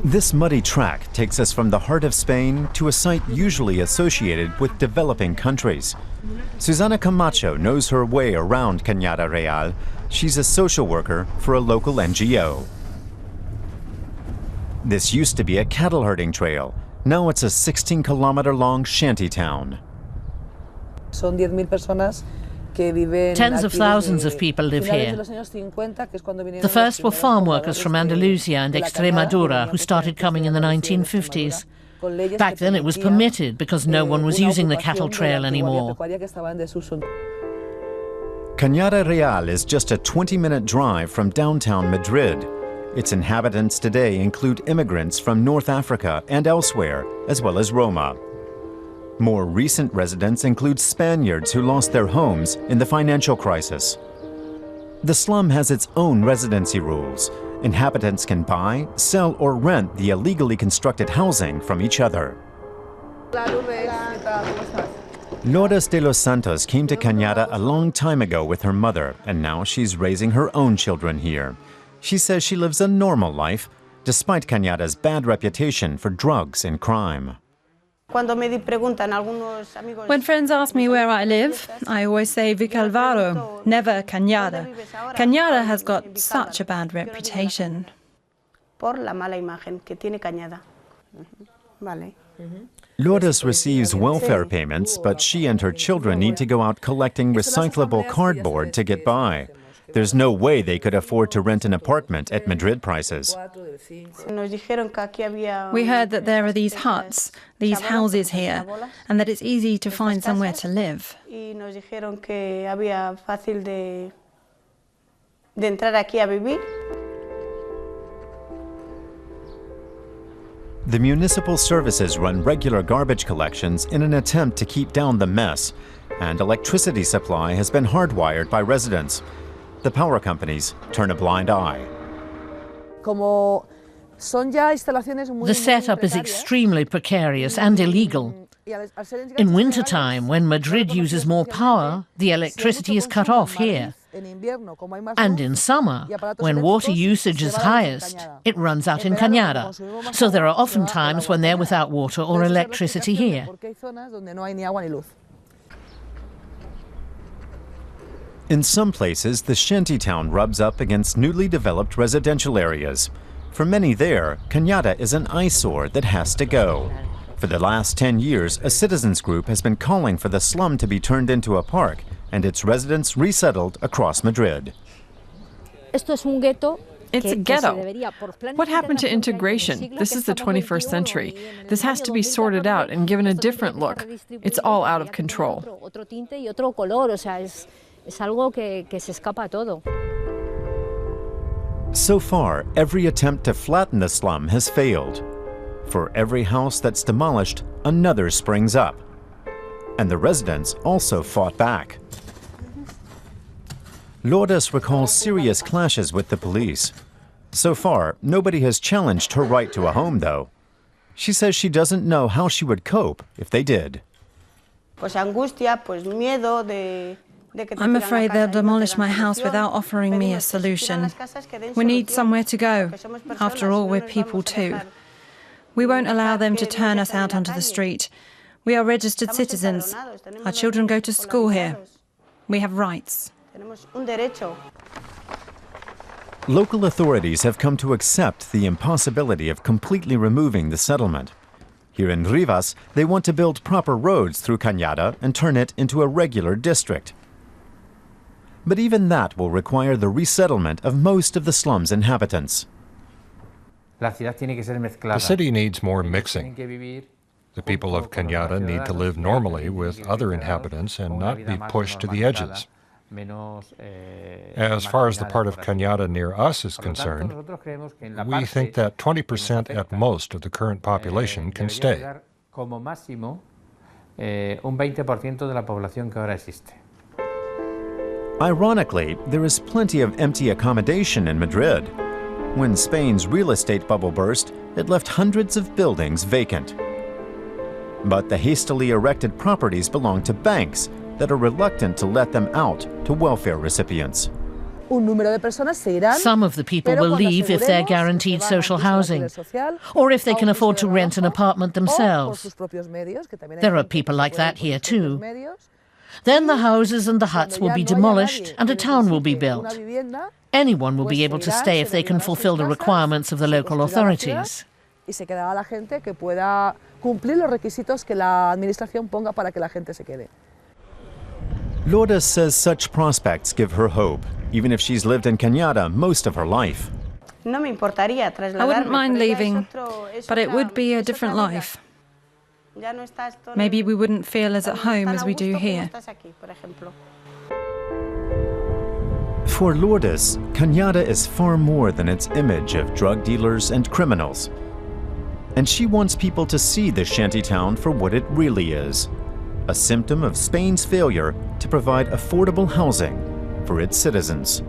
This muddy track takes us from the heart of Spain to a site usually associated with developing countries. Susana Camacho knows her way around Cañada Real. She's a social worker for a local NGO. This used to be a cattle herding trail. Now it's a 16-kilometer-long shantytown. Tens of thousands of people live here. The first were farm workers from Andalusia and Extremadura who started coming in the 1950s. Back then it was permitted because no one was using the cattle trail anymore. Cañada Real is just a 20-minute drive from downtown Madrid. Its inhabitants today include immigrants from North Africa and elsewhere, as well as Roma. More recent residents include Spaniards who lost their homes in the financial crisis. The slum has its own residency rules. Inhabitants can buy, sell, or rent the illegally constructed housing from each other. Lourdes de los Santos came to Cañada a long time ago with her mother, and now she's raising her own children here. She says she lives a normal life, despite Cañada's bad reputation for drugs and crime. When friends ask me where I live, I always say Vicalvaro, never Cañada. Cañada has got such a bad reputation. Lourdes receives welfare payments, but she and her children need to go out collecting recyclable cardboard to get by. There's no way they could afford to rent an apartment at Madrid prices. We heard that there are these huts, these houses here, and that it's easy to find somewhere to live. The municipal services run regular garbage collections in an attempt to keep down the mess, and electricity supply has been hardwired by residents. The power companies turn a blind eye. The setup is extremely precarious and illegal. In wintertime, when Madrid uses more power, the electricity is cut off here. And in summer, when water usage is highest, it runs out in Cañada. So there are often times when they're without water or electricity here. In some places, the shantytown rubs up against newly developed residential areas. For many there, Cañada is an eyesore that has to go. For the last 10 years, a citizens group has been calling for the slum to be turned into a park and its residents resettled across Madrid. It's a ghetto. What happened to integration? This is the 21st century. This has to be sorted out and given a different look. It's all out of control. So far, every attempt to flatten the slum has failed. For every house that's demolished, another springs up. And the residents also fought back. Lourdes recalls serious clashes with the police. So far, nobody has challenged her right to a home, though. She says she doesn't know how she would cope if they did. I'm afraid they'll demolish my house without offering me a solution. We need somewhere to go. After all, we're people too. We won't allow them to turn us out onto the street. We are registered citizens. Our children go to school here. We have rights. Local authorities have come to accept the impossibility of completely removing the settlement. Here in Rivas, they want to build proper roads through Cañada and turn it into a regular district. But even that will require the resettlement of most of the slum's inhabitants. The city needs more mixing. The people of Cañada need to live normally with other inhabitants and not be pushed to the edges. As far as the part of Cañada near us is concerned, we think that 20% at most of the current population can stay. Ironically, there is plenty of empty accommodation in Madrid. When Spain's real estate bubble burst, it left hundreds of buildings vacant. But the hastily erected properties belong to banks that are reluctant to let them out to welfare recipients. Some of the people will leave if they're guaranteed social housing, or if they can afford to rent an apartment themselves. There are people like that here too. Then the houses and the huts will be demolished and a town will be built. Anyone will be able to stay if they can fulfill the requirements of the local authorities. Lourdes says such prospects give her hope, even if she's lived in Cañada most of her life. I wouldn't mind leaving, but it would be a different life. Maybe we wouldn't feel as at home as we do here. For Lourdes, Cañada is far more than its image of drug dealers and criminals. And she wants people to see the shantytown for what it really is, a symptom of Spain's failure to provide affordable housing for its citizens.